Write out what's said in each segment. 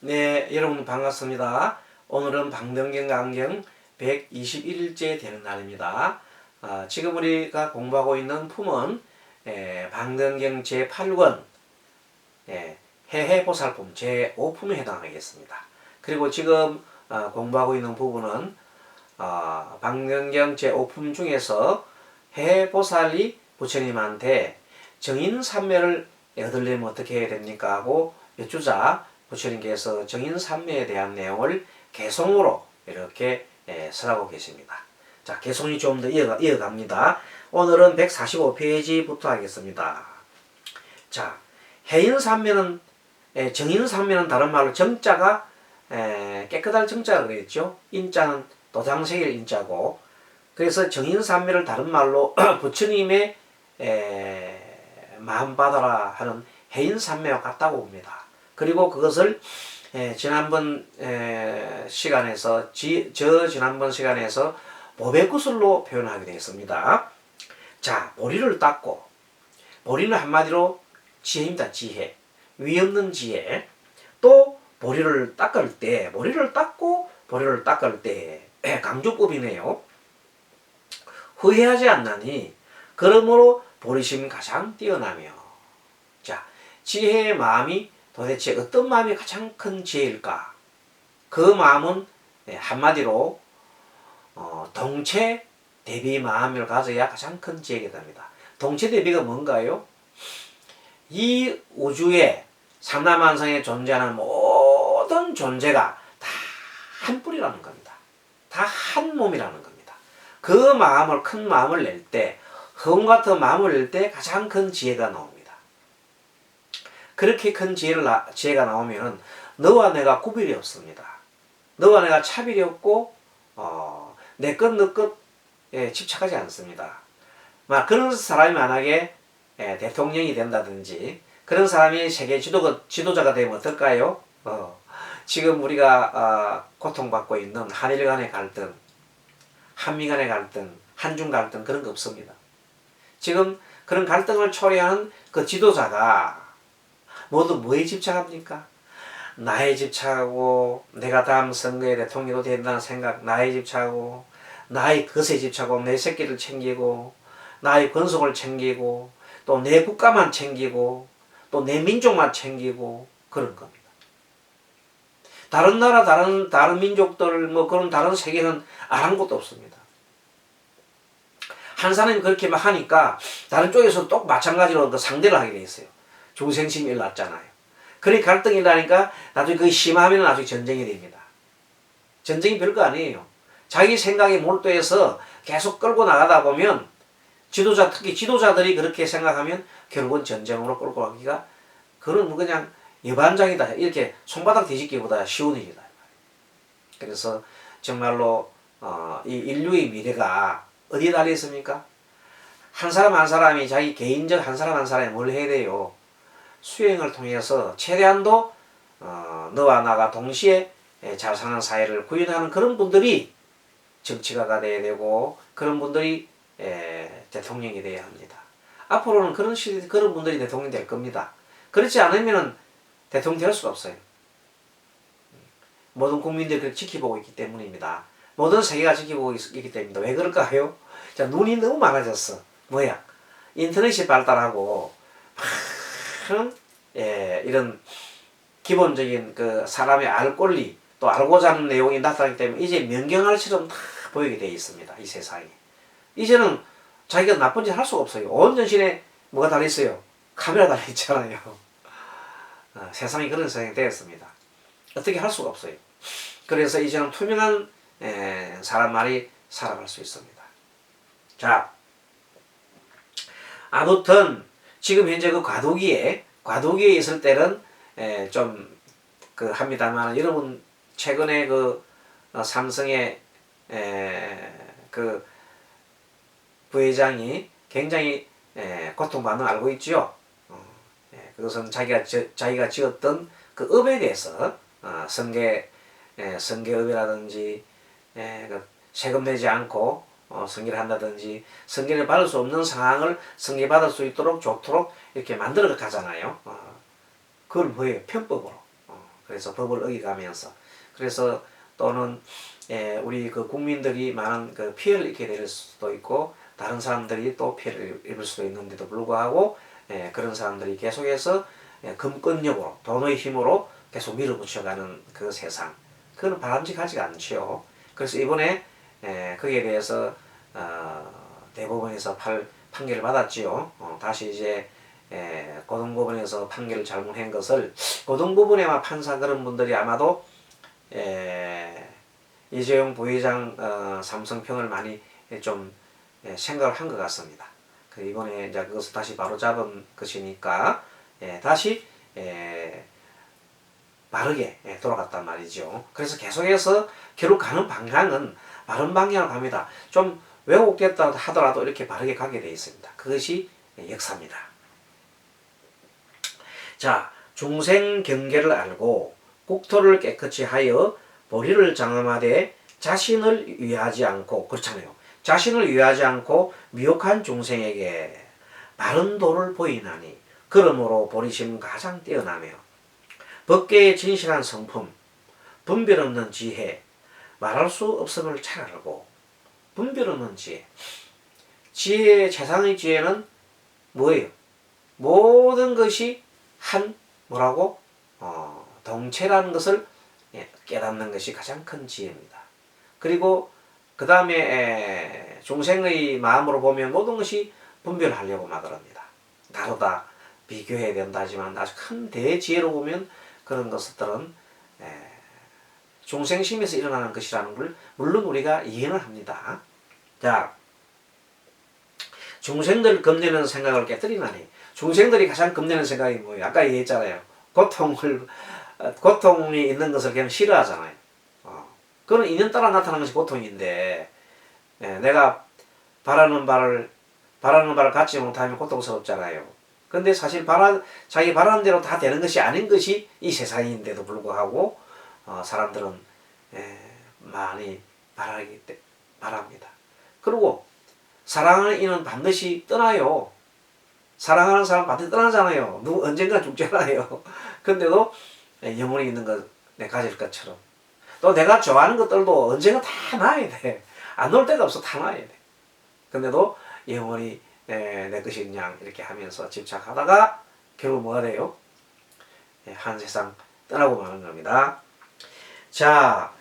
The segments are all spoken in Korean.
네, 여러분 반갑습니다. 오늘은 방등경 강경 121일째 되는 날입니다. 지금 우리가 공부하고 있는 품은 방등경 제8권 해해보살품 제5품에 해당하겠습니다. 그리고 지금 공부하고 있는 부분은 방등경 제5품 중에서 해해보살이 부처님한테 정인삼매를 얻으려면 어떻게 해야 됩니까? 하고 여쭈자 부처님께서 정인삼매에 대한 내용을 개송으로 이렇게 설하고 계십니다. 자, 개송이 좀 더 이어갑니다. 오늘은 145페이지부터 하겠습니다. 자, 해인삼매는 정인삼매는 다른 말로 정자가 깨끗할 정자가 그랬죠. 인자는 도장생일 인자고, 그래서 정인삼매를 다른 말로 부처님의 마음 받아라 하는 해인삼매와 같다고 봅니다. 그리고 그것을 지난번 시간에서 지난번 시간에서 보배구슬로 표현하게 되었습니다. 자, 보리를 닦고, 보리는 한마디로 지혜입니다. 지혜, 위 없는 지혜. 또 보리를 닦을 때, 보리를 닦을 때 강조법이네요. 후회하지 않나니 그러므로 보리심이 가장 뛰어나며. 자, 지혜의 마음이 도대체 어떤 마음이 가장 큰 지혜일까? 그 마음은 한마디로 동체 대비 마음을 가져야 가장 큰 지혜가 됩니다. 동체 대비가 뭔가요? 이 우주에 삼라만상에 존재하는 모든 존재가 다 한 뿌리라는 겁니다. 다 한 몸이라는 겁니다. 그 마음을, 큰 마음을 낼 때, 허공 같은 마음을 낼 때 가장 큰 지혜가 나옵니다. 그렇게 큰 지혜가 나오면은 너와 내가 구별이 없습니다. 너와 내가 차별이 없고 내 것 너 것에 집착하지 않습니다. 그런 사람이 만약에 대통령이 된다든지 그런 사람이 세계 지도자가 되면 어떨까요? 지금 우리가 고통받고 있는 한일 간의 갈등, 한미 간의 갈등, 한중 갈등 그런 거 없습니다. 지금 그런 갈등을 초래하는 그 지도자가 모두 뭐에 집착합니까? 나에 집착하고, 내가 다음 선거에 대통령도 된다는 생각, 나에 집착하고, 나의 것에 집착하고, 내 새끼를 챙기고, 나의 권속을 챙기고, 또 내 국가만 챙기고, 또 내 민족만 챙기고, 그런 겁니다. 다른 나라, 다른 민족들, 그런 다른 세계는 아랑곳도 없습니다. 한 사람이 그렇게 막 하니까, 다른 쪽에서 또 마찬가지로 그 상대를 하게 돼 있어요. 중생심이 일어났잖아요. 그래 갈등이 일어나니까 나중에 그게 심하면 나중에 전쟁이 됩니다. 전쟁이 별거 아니에요. 자기 생각에 몰두해서 계속 끌고 나가다 보면 특히 지도자들이 그렇게 생각하면 결국은 전쟁으로 끌고 가기가 그건 그냥 여반장이다. 이렇게 손바닥 뒤집기보다 쉬운 일이다. 그래서 정말로 이 인류의 미래가 어디에 달려 있습니까? 한 사람 한 사람이 자기 개인적 한 사람이 뭘 해야 돼요? 수행을 통해서 최대한도 너와 나가 동시에 잘 사는 사회를 구현하는 그런 분들이 정치가가 돼야 되고 그런 분들이 대통령이 돼야 합니다. 앞으로는 그런 분들이 대통령이 될 겁니다. 그렇지 않으면 대통령이 될 수가 없어요. 모든 국민들이 그렇게 지켜보고 있기 때문입니다. 모든 세계가 지켜보고 있기 때문입니다. 왜 그럴까요? 자, 눈이 너무 많아졌어. 뭐야? 인터넷이 발달하고 이런 기본적인 그 사람의 알 권리 또 알고자 하는 내용이 나타나기 때문에 이제 명경알처럼 다 보이게 되어 있습니다. 이 세상에. 이제는 자기가 나쁜 짓 할 수가 없어요. 온 전신에 뭐가 달려있어요? 카메라 달려있잖아요. 세상이 그런 세상이 되었습니다. 어떻게 할 수가 없어요. 그래서 이제는 투명한 사람만이 살아갈 수 있습니다. 자, 아무튼 지금 현재 그 과도기에 있을 때는 좀 합니다만 여러분 최근에 그 삼성의 그 부회장이 굉장히 고통받는 걸 알고 있죠. 그것은 자기가 지었던 그 업에 대해서 성계업이라든지 세금 내지 않고 성계를 한다든지 성계를 받을 수 없는 상황을 성계받을 수 있도록 좋도록 이렇게 만들어 가잖아요. 그걸 뭐예요? 편법으로. 그래서 법을 어기가면서. 그래서 또는 우리 그 국민들이 많은 그 피해를 입게 될 수도 있고 다른 사람들이 또 피해를 입을 수도 있는데도 불구하고 그런 사람들이 계속해서 금권력으로 돈의 힘으로 계속 밀어붙여가는 그 세상, 그건 바람직하지가 않죠. 그래서 이번에 거기에 대해서 대법원에서 판결을 받았지요. 다시 이제 고등법원에서 판결을 잘못한 것을 고등법원에만 판사 그런 분들이 아마도 이재용 부회장 삼성편을 많이 좀 생각을 한 것 같습니다. 이번에 이제 그것을 다시 바로잡은 것이니까 다시 바르게 돌아갔단 말이죠. 그래서 계속해서 결국 가는 방향은 바른 방향으로 갑니다. 좀 왜곡됐다 하더라도 이렇게 바르게 가게 되어 있습니다. 그것이 역사입니다. 자, 중생 경계를 알고 국토를 깨끗이 하여 보리를 장엄하되 자신을 위하지 않고, 그렇잖아요. 자신을 위하지 않고 미혹한 중생에게 바른 도를 보이나니 그러므로 보리심은 가장 뛰어나며 법계의 진실한 성품, 분별 없는 지혜, 말할 수 없음을 잘 알고. 분별 없는 지혜. 지혜의 최상의 지혜는 뭐예요? 모든 것이 한 뭐라고? 동체라는 것을 깨닫는 것이 가장 큰 지혜입니다. 그리고 그 다음에 중생의 마음으로 보면 모든 것이 분별하려고 막 그럽니다. 다르다, 비교해야 된다 하지만 아주 큰 대지혜로 보면 그런 것들은 중생심에서 일어나는 것이라는 걸 물론 우리가 이해는 합니다. 자, 중생들 겁내는 생각을 깨뜨리나니. 중생들이 가장 겁내는 생각이 뭐예요? 아까 얘기했잖아요. 고통이 있는 것을 그냥 싫어하잖아요. 그건 인연 따라 나타나는 것이 고통인데, 내가 바라는 바를 갖지 못하면 고통스럽잖아요. 근데 사실 자기 바라는 대로 다 되는 것이 아닌 것이 이 세상인데도 불구하고 사람들은 많이 바랍니다. 그리고 사랑하는 이는 반드시 떠나요. 사랑하는 사람 반드시 떠나잖아요. 언젠가 죽잖아요. 근데도 영혼이 있는 것, 내 가질 것처럼. 또 내가 좋아하는 것들도 언젠가 다 놔야 돼. 안 놓을 데가 없어. 다 놔야 돼. 근데도 영혼이 내 것이 그냥 이렇게 하면서 집착하다가 결국 뭐가 돼요? 한 세상 떠나고 마는 겁니다. 자,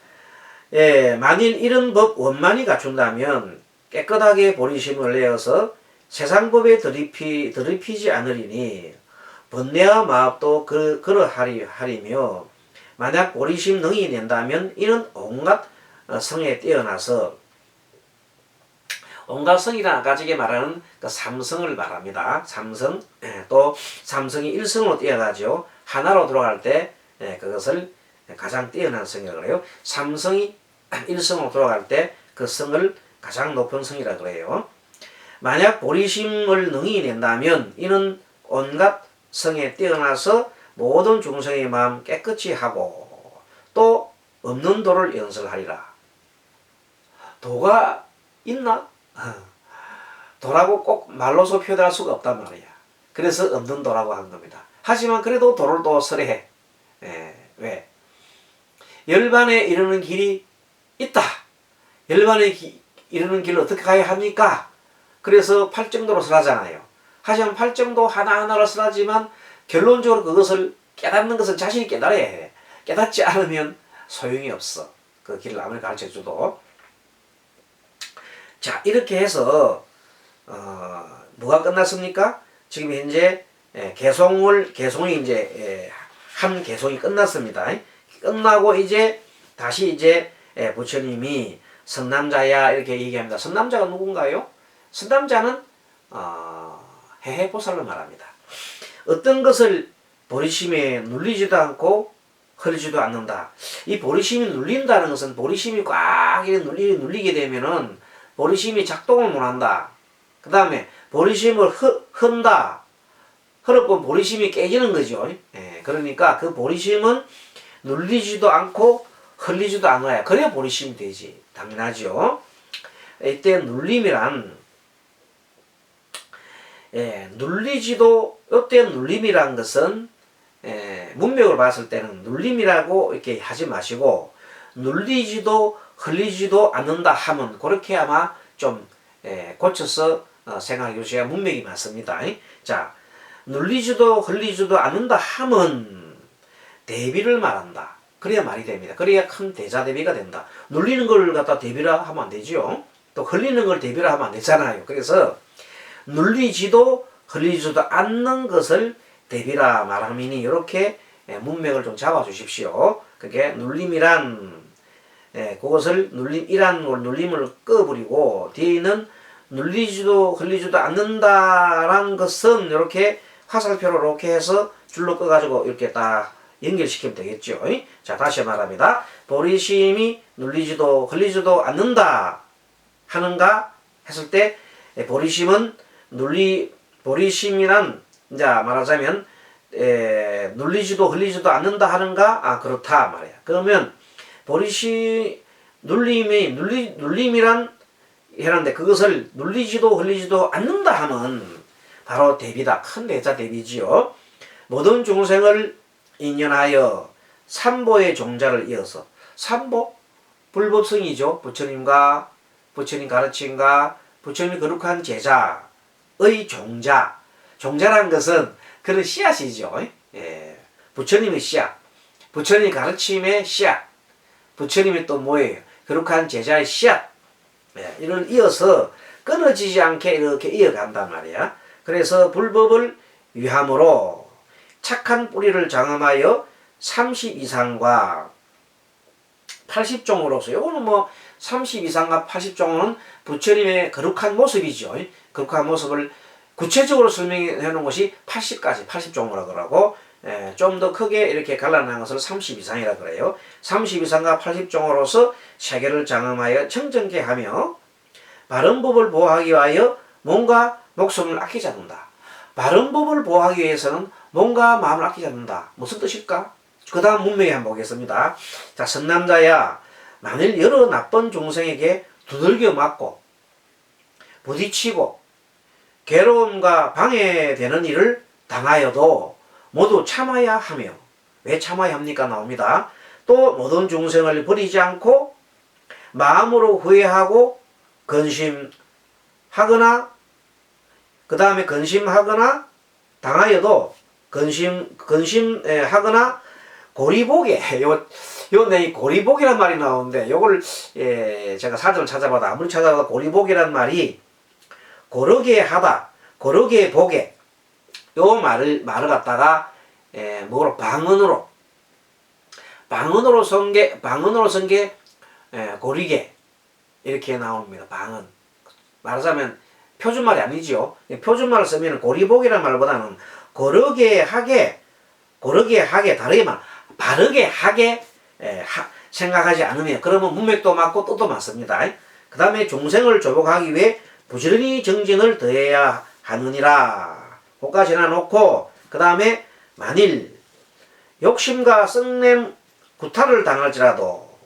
만일 이런 법 원만히 갖춘다면 깨끗하게 보리심을 내어서 세상법에 드립히지 않으리니 번뇌와 마업도 그러하리며 만약 보리심 능히 낸다면 이는 온갖 성에 뛰어나서, 온갖 성이란 아까 전에 말하는 그 삼성을 말합니다. 삼성, 또 삼성이 일성으로 뛰어가죠. 하나로 돌아갈 때 그것을 가장 뛰어난 성이라고 그래요. 삼성이 일성으로 돌아갈 때 그 성을 가장 높은 성이라고 그래요. 만약 보리심을 능히 낸다면 이는 온갖 성에 뛰어나서 모든 중생의 마음 깨끗이 하고 또 없는 도를 연설하리라. 도가 있나? 도라고 꼭 말로서 표현할 수가 없단 말이야. 그래서 없는 도라고 하는 겁니다. 하지만 그래도 도를 또 설해. 왜? 열반에 이르는 길이 있다. 열반에 이르는 길을 어떻게 가야 합니까? 그래서 팔정도로 설하잖아요. 하지만 팔정도 하나하나로 설하지만 결론적으로 그것을 깨닫는 것은 자신이 깨달아야 해. 깨닫지 않으면 소용이 없어. 그 길을 아무리 가르쳐줘도. 자, 이렇게 해서 뭐가 끝났습니까? 지금 현재 개송이 이제 한 개송이 끝났습니다. 끝나고 이제 다시 이제 부처님이 선남자야 이렇게 얘기합니다. 선남자가 누군가요? 선남자는 해해보살을 말합니다. 어떤 것을 보리심에 눌리지도 않고 흐르지도 않는다. 이 보리심이 눌린다는 것은 보리심이 꽉 눌리게 되면은 보리심이 작동을 못한다. 그 다음에 보리심을 흔다. 흐르면 보리심이 깨지는 거죠. 그러니까 그 보리심은 눌리지도 않고 흘리지도 않아야 그래야 보리심이 되지. 당연하죠. 이때 눌림이란 이때 눌림이란 것은 문맥을 봤을 때는 눌림이라고 이렇게 하지 마시고 눌리지도 흘리지도 않는다 하면 그렇게 아마 좀 고쳐서 생각해 주셔야 문맥이 맞습니다. 자, 눌리지도 흘리지도 않는다 하면 대비를 말한다. 그래야 말이 됩니다. 그래야 큰 대자 대비가 된다. 눌리는 걸 갖다 대비라 하면 안 되죠. 또 흘리는 걸 대비라 하면 안 되잖아요. 그래서 눌리지도 흘리지도 않는 것을 대비라 말하미니 이렇게 문맥을 좀 잡아 주십시오. 그게 눌림이란 그것을 눌림을 꺼버리고 뒤에 있는 눌리지도 흘리지도 않는다라는 것은 이렇게 화살표로 이렇게 해서 줄로 꺼가지고 이렇게 딱 연결시키면 되겠죠. 자, 다시 말합니다. 보리심이 눌리지도 흘리지도 않는다 하는가 했을 때 보리심은 보리심이란 이제 말하자면 눌리지도 흘리지도 않는다 하는가? 그렇다 말이야. 그러면 눌림이란 해는데 그것을 눌리지도 흘리지도 않는다 하면 바로 대비다. 큰 대자 대비지요. 모든 중생을 인연하여 삼보의 종자를 이어서 삼보? 불법성이죠. 부처님과 부처님 가르침과 부처님이 거룩한 제자의 종자. 종자라는 것은 그런 씨앗이죠. 부처님의 씨앗. 부처님 가르침의 씨앗. 부처님이 또 뭐예요? 거룩한 제자의 씨앗. 이를 이어서 끊어지지 않게 이렇게 이어간단 말이야. 그래서 불법을 위함으로 착한 뿌리를 장엄하여 30 이상과 80종으로서 요거는 뭐 30 이상과 80종은 부처님의 거룩한 모습이죠. 거룩한 모습을 구체적으로 설명해 놓은 것이 80까지 80종으로 그러고 좀 더 크게 이렇게 갈라낸 것을 30 이상이라 그래요. 30 이상과 80종으로서 세계를 장엄하여 청정케 하며 바른 법을 보호하기 위하여 몸과 목숨을 아끼지 않는다. 바른 법을 보호하기 위해서는 몸과 마음을 아끼지 않는다. 무슨 뜻일까? 그 다음 문맥에 한번 보겠습니다. 자, 선남자야, 만일 여러 나쁜 중생에게 두들겨 맞고 부딪히고 괴로움과 방해되는 일을 당하여도 모두 참아야 하며, 왜 참아야 합니까? 나옵니다. 또 모든 중생을 버리지 않고 마음으로 후회하고 근심하거나 그 다음에 근심하거나 당하여도 근심하거나 고리보게 내 고리보기란 말이 나오는데 요걸 제가 사전을 찾아봐도 아무리 찾아봐도 고리보기란 말이 고르게 하다, 고르게 보게 요 말을 갖다가 뭐로 방언으로 쓴 게 고리게 이렇게 나옵니다. 방언 말하자면 표준말이 아니죠. 표준말을 쓰면 고리보기란 말보다는 고르게 하게 다르게 말 바르게 하게 생각하지 않으면 그러면 문맥도 맞고 뜻도 맞습니다. 그 다음에 중생을 조복하기 위해 부지런히 정진을 더해야 하느니라. 그까지나 놓고 그 다음에 만일 욕심과 썩냄 구타를 당할지라도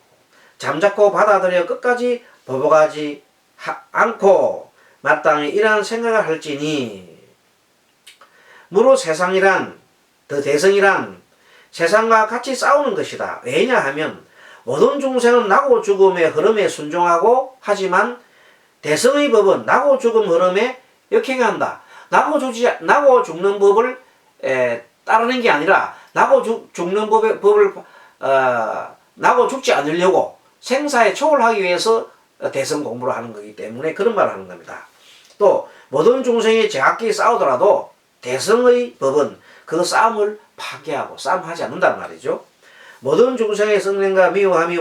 잠자코 받아들여 끝까지 보복하지 않고 마땅히 이러한 생각을 할지니 무로 세상이란 더 대성이란 세상과 같이 싸우는 것이다. 왜냐하면 모든 중생은 나고 죽음의 흐름에 순종하고 하지만 대성의 법은 나고 죽음 흐름에 역행한다. 나고 죽는 법을 따르는 게 아니라 나고 죽는 법을 나고 죽지 않으려고 생사에 초월하기 위해서 대성 공부를 하는 거기 때문에 그런 말을 하는 겁니다. 또 모든 중생이 제각기 싸우더라도 대성의 법은 그 싸움을 파괴하고 싸움하지 않는단 말이죠. 모든 중생의 성능과 미움함이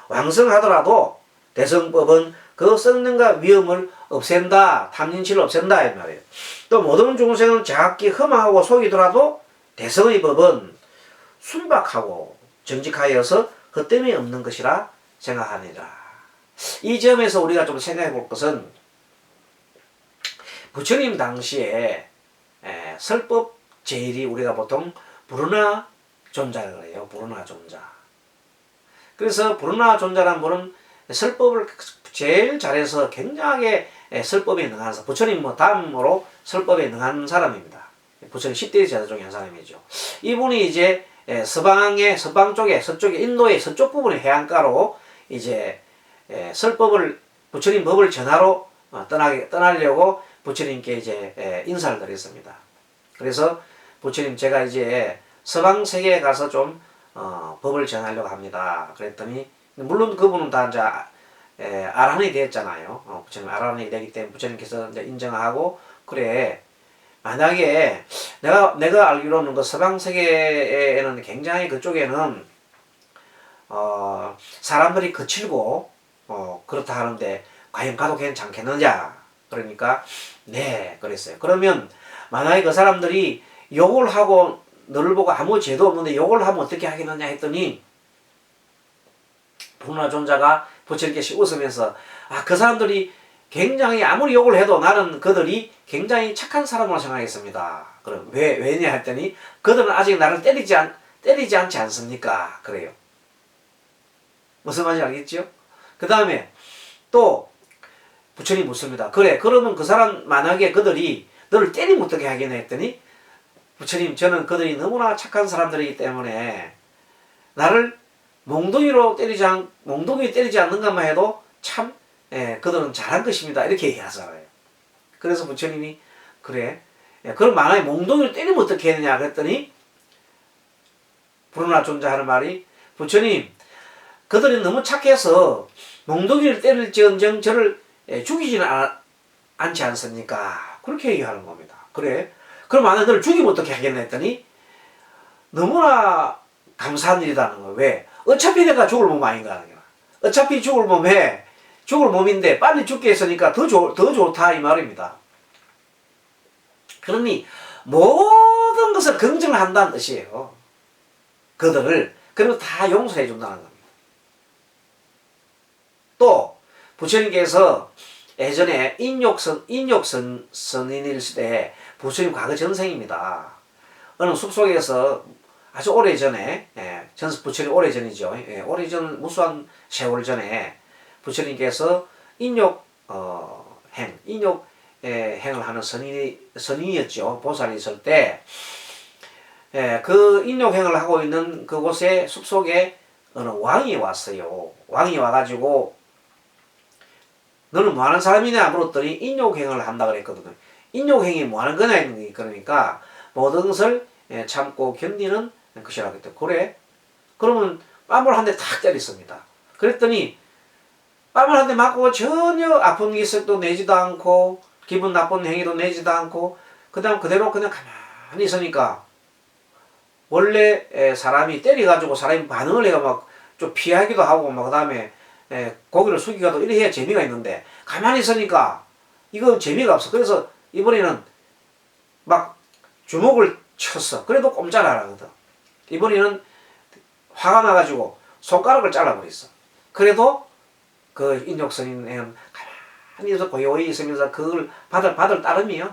왕성하더라도 대성법은 그 성능과 위험을 없앤다. 탐진치를 없앤다 이 말이에요. 또 모든 중생은 제각기 험하고 속이더라도 대성의 법은 순박하고 정직하여서 헛됨이 없는 것이라 생각하니라. 이 점에서 우리가 좀 생각해 볼 것은 부처님 당시에 설법 제일이 우리가 보통 불운하 존자라고 해요. 불운하 존자. 그래서 불운하 존자라는 분은 설법을 제일 잘해서 굉장하게 설법에 능한 사람, 부처님 다음으로 설법에 능한 사람입니다. 부처님 10대 제자 중에 한 사람이죠. 이분이 이제 서방 쪽에 서쪽에 인도의 서쪽 부분의 해안가로 이제 설법을 부처님 법을 전하러 떠나려고 부처님께 이제 인사를 드렸습니다. 그래서 부처님 제가 이제 서방 세계에 가서 좀 법을 전하려고 합니다. 그랬더니 물론 그분은 다 이제 아란이 되었잖아요. 부처님 아란이 되기 때문에 부처님께서 이제 인정하고 그래. 만약에 내가 알기로는 그 서방 세계에는 굉장히 그쪽에는 사람들이 거칠고 그렇다 하는데 과연 가도 괜찮겠느냐? 그러니까 네 그랬어요. 그러면 만약에 그 사람들이 욕을 하고 너를 보고 아무 죄도 없는데 욕을 하면 어떻게 하겠느냐 했더니 불문화존자가 부처님께서 웃으면서 그 사람들이 굉장히 아무리 욕을 해도 나는 그들이 굉장히 착한 사람으로 생각했습니다. 그럼 왜냐 했더니 그들은 아직 나를 때리지 않지 않습니까? 그래요. 무슨 말인지 알겠죠? 그 다음에 또 부처님 묻습니다. 그래 그러면 그 사람 만약에 그들이 너를 때리면 어떻게 하겠냐 했더니 부처님 저는 그들이 너무나 착한 사람들이기 때문에 나를 몽둥이 때리지 않는가만 해도 참 그들은 잘한 것입니다. 이렇게 얘기하잖아요. 그래서 부처님이 그래 그럼 만약에 몽둥이를 때리면 어떻게 했느냐 그랬더니 불운하존자 하는 말이 부처님 그들이 너무 착해서 몽둥이를 때릴지언정 저를 죽이지는 않지 않습니까? 그렇게 얘기하는 겁니다. 그래 그럼 만약에 너를 죽이면 어떻게 하겠나 했더니 너무나 감사한 일이라는 거예요. 왜? 어차피 내가 죽을 몸 아닌가 하는 거야. 어차피 죽을 몸인데 빨리 죽게 했으니까 더 좋다 이 말입니다. 그러니 모든 것을 긍정한다는 뜻이에요. 그들을 그리고 다 용서해 준다는 겁니다. 또 부처님께서 예전에 인욕선인일 때 부처님 과거 전생입니다. 어느 숲속에서 아주 오래전에 부처님 오래전이죠. 오래전 무수한 세월 전에 부처님께서 인욕 행을 하는 선인이었죠. 보살이 있을 때 그 인욕행을 하고 있는 그곳에 숲속에 어느 왕이 왔어요. 왕이 와가지고 너는 뭐 하는 사람이냐 물었더니 인욕행을 한다 그랬거든요. 인욕행이 뭐 하는 거냐 그러니까 모든 것을 참고 견디는 것이라고 했대요. 그래? 그러면 뺨을 한 대 탁 때렸습니다. 그랬더니 뺨을 한 대 맞고 전혀 아픈 기색도 내지도 않고 기분 나쁜 행위도 내지도 않고 그 다음 그대로 그냥 가만히 있으니까 원래 사람이 때려가지고 사람이 반응을 해가 막 좀 피하기도 하고 막 그 다음에 고개를 숙이가도 이래 해야 재미가 있는데 가만히 있으니까 이거 재미가 없어. 그래서 이번에는 막 주먹을 쳤어. 그래도 꼼짝 안 하거든. 이번에는 화가 나가지고 손가락을 잘라버렸어. 그래도 그 인욕선인은 가만히 있어 고요히 있으면서 그걸 받을 따름이요.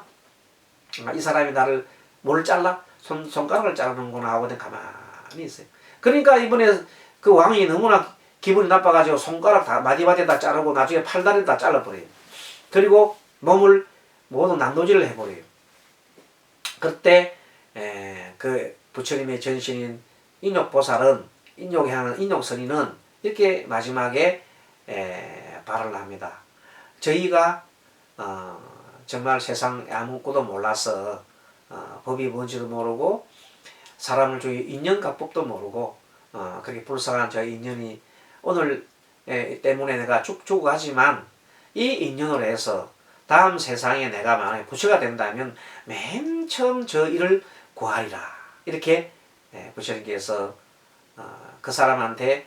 이 사람이 나를 뭘 잘라? 손가락을 자르는구나 하고 가만히 있어요. 그러니까 이번에 그 왕이 너무나 기분이 나빠가지고 손가락 다 마디마디 다 자르고 나중에 팔다리 다 잘라버려요. 그리고 몸을 모두 난도질을 해버려요. 그때 그 부처님의 전신인 인욕보살은 인욕선인은 이렇게 마지막에 발언을 합니다. 저희가 정말 세상 아무것도 몰라서 법이 뭔지도 모르고 사람을 죽일 인연각법도 모르고 그렇게 불쌍한 저희 인연이 오늘 때문에 내가 죽어가지만 이 인연으로 해서 다음 세상에 내가 만약에 부처가 된다면 맨 처음 저 일을 구하리라. 이렇게 부처님께서 그 사람한테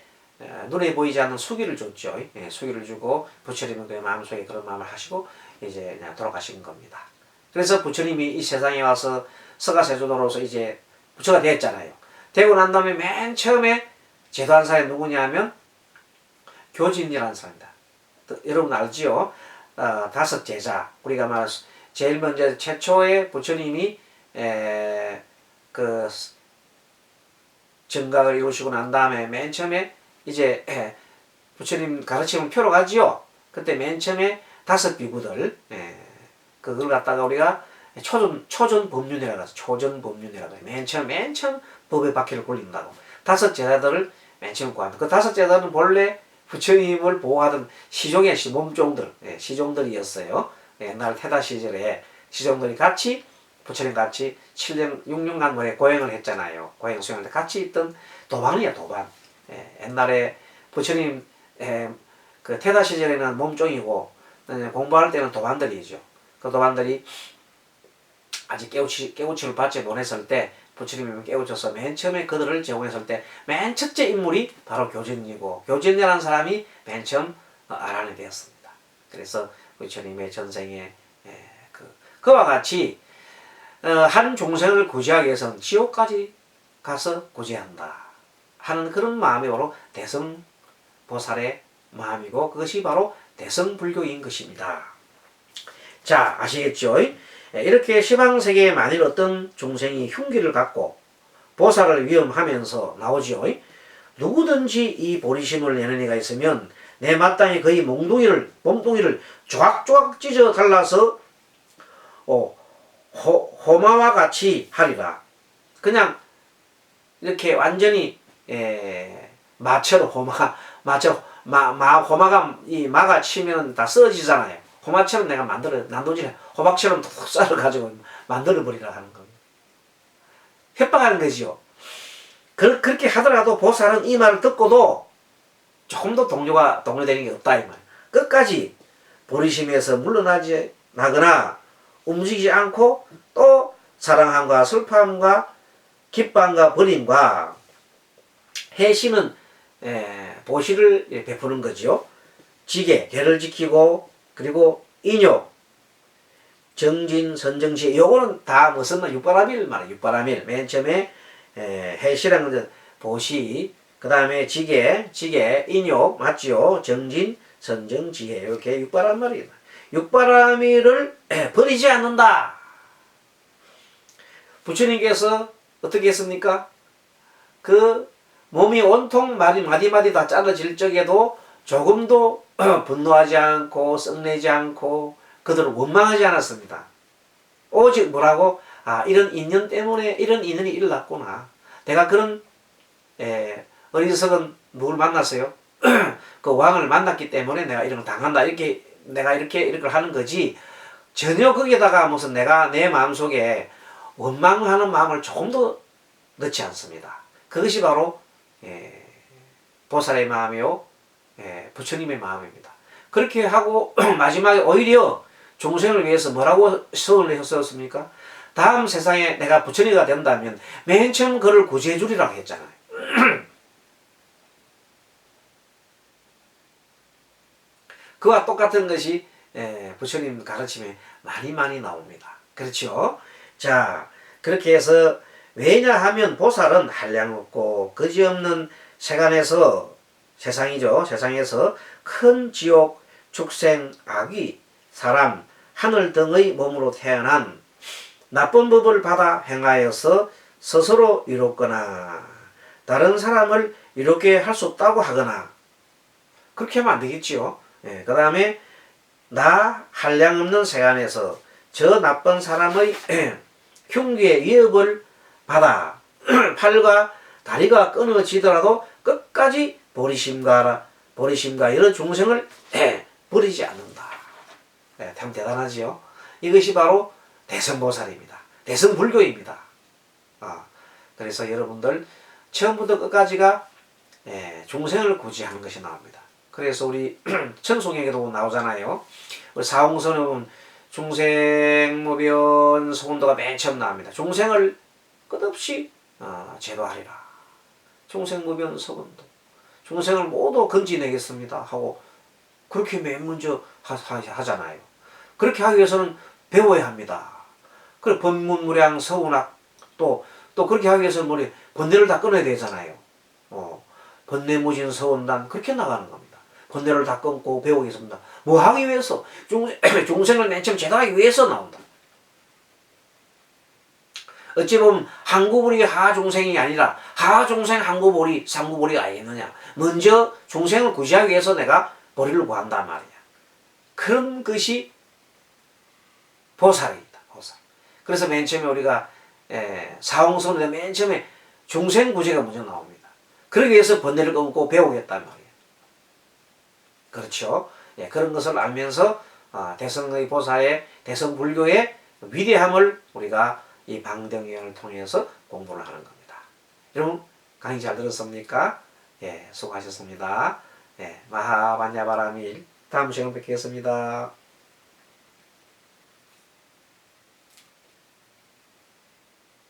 눈에 보이지 않는 수기를 줬죠. 수기를 주고 부처님은 그 마음속에 그런 마음을 하시고 이제 그냥 돌아가신 겁니다. 그래서 부처님이 이 세상에 와서 서가세조도로서 이제 부처가 됐잖아요. 되고 난 다음에 맨 처음에 제도한 사람이 누구냐면 교진이라는 사람입니다. 여러분 알지요? 5 제자. 우리가 말할 제일 먼저 최초의 부처님이 그 정각을 이루시고 난 다음에 맨 처음에 이제 부처님 가르침을 표로 가지요. 그때 맨 처음에 5 비구들 그걸 갖다가 우리가 초전 법륜이라고 해서 초전 법륜이라고 해요. 맨 처음 법의 바퀴를 굴린다고. 5 제자들을 맨 처음 구한다. 그 5 제자들은 본래 부처님을 보호하던 시종의 몸종들, 시종들이었어요. 옛날 태다 시절에 시종들이 같이 부처님 같이 7년, 6년간 뭐에 고행을 했잖아요. 고행 수행할 때 같이 있던 도반이야, 도반. 옛날에 부처님 그 태다 시절에는 몸종이고 공부할 때는 도반들이죠. 그 도반들이 아직 깨우침을 받지 못했을 때 부처님이 깨우쳐서 맨 처음에 그들을 제공했을 때 맨 첫째 인물이 바로 교진이고 교진이라는 사람이 맨 처음 아란이 되었습니다. 그래서 부처님의 전생에 그와 같이 한 종생을 구제하기 위해서는 지옥까지 가서 구제한다 하는 그런 마음이 바로 대성보살의 마음이고 그것이 바로 대성불교인 것입니다. 자, 아시겠죠? 이렇게 시방세계에 만일 어떤 종생이 흉기를 갖고 보살을 위험하면서 나오지요. 누구든지 이 보리심을 내는 이가 있으면 내 마땅히 그의 몸뚱이를 조각조각 찢어 갈라서 호마와 같이 하리라. 그냥 이렇게 완전히 마처럼 호마가 이 마가 치면 다 쓰러지잖아요. 호마처럼 내가 난도질해 호박처럼 톡톡 썰어가지고 만들어버리라 하는 겁니다. 협박하는 거지요. 그렇게 하더라도 보살은 이 말을 듣고도 조금도 동요되는 게 없다 이 말. 끝까지 보리심에서 물러나지 나거나 움직이지 않고 또 사랑함과 슬픔과 기쁨과 버림과 해시는 보시를 베푸는 거지요. 지계, 계를 지키고 그리고 인욕, 정진, 선정시 요거는 다 무슨 육바라밀 말이에요. 육바라밀. 맨 처음에 해시라는 것은 보시, 그 다음에 지계, 인욕 맞지요. 정진, 선정, 지혜 이렇게 육바람 말이에요. 육바라밀을 버리지 않는다. 부처님께서 어떻게 했습니까? 그 몸이 온통 마디마디 다 잘라질 적에도 조금도 분노하지 않고 썩내지 않고 그들을 원망하지 않았습니다. 오직 뭐라고? 이런 인연 때문에 이런 인연이 일어났구나. 내가 그런 어리석은 누굴 만났어요? 그 왕을 만났기 때문에 내가 이런 걸 당한다. 내가 이렇게 하는 거지. 전혀 거기에다가 무슨 내가 내 마음속에 원망하는 마음을 조금도 넣지 않습니다. 그것이 바로 보살의 마음이요. 부처님의 마음입니다. 그렇게 하고 마지막에 오히려 종생을 위해서 뭐라고 서원을 했었습니까? 다음 세상에 내가 부처님이 된다면 맨 처음 그를 구제해 주리라고 했잖아요. 그와 똑같은 것이 부처님 가르침에 많이 나옵니다. 그렇죠? 자, 그렇게 해서 왜냐하면 보살은 한량없고 거지없는 세상에서 큰 지옥, 축생, 악귀, 사람, 하늘 등의 몸으로 태어난 나쁜 법을 받아 행하여서 스스로 이롭거나 다른 사람을 이롭게 할 수 없다고 하거나 그렇게 하면 안 되겠지요. 그 다음에 나 한량없는 세간에서 저 나쁜 사람의 흉기의 위협을 받아 팔과 다리가 끊어지더라도 끝까지 보리심과 여러 중생을 버리지 않는다. 참 대단하지요. 이것이 바로 대성보살입니다. 대성불교입니다. 그래서 여러분들 처음부터 끝까지가 중생을 구제하는 것이 나옵니다. 그래서 우리 천송에게도 나오잖아요. 우리 사홍선에 보면 중생무변 소원도가 맨 처음 나옵니다. 중생을 끝없이 제도하리라. 중생무변 소원도. 중생을 모두 건지내겠습니다 하고 그렇게 맨 먼저 하잖아요. 그렇게 하기 위해서는 배워야 합니다. 그리고 법문무량 서운학 또 그렇게 하기 위해서는 번뇌를 다 끊어야 되잖아요. 번뇌무진 서원단 그렇게 나가는 겁니다. 번뇌를 다 끊고 배우겠습니다. 뭐 하기 위해서? 중생을 맨 처음 제도하기 위해서 나온다. 어찌 보면 항구불이 하중생이 아니라 하중생 항구불이 상구불이 아니겠느냐. 먼저 중생을 구제하기 위해서 내가 보리를 구한단 말이야. 그런 것이 보살이다. 보살. 그래서 맨 처음에 우리가 사홍선에 맨 처음에 중생구제가 먼저 나옵니다. 그러기 위해서 번뇌를 끊고 배우겠단 말이에요. 그렇죠? 예, 그런 것을 알면서 대성의 보살의 대성불교의 위대함을 우리가 이 방등위원을 통해서 공부를 하는 겁니다. 여러분 강의 잘 들었습니까? 예, 수고하셨습니다. 예, 마하반야바라밀 다음 시간에 뵙겠습니다.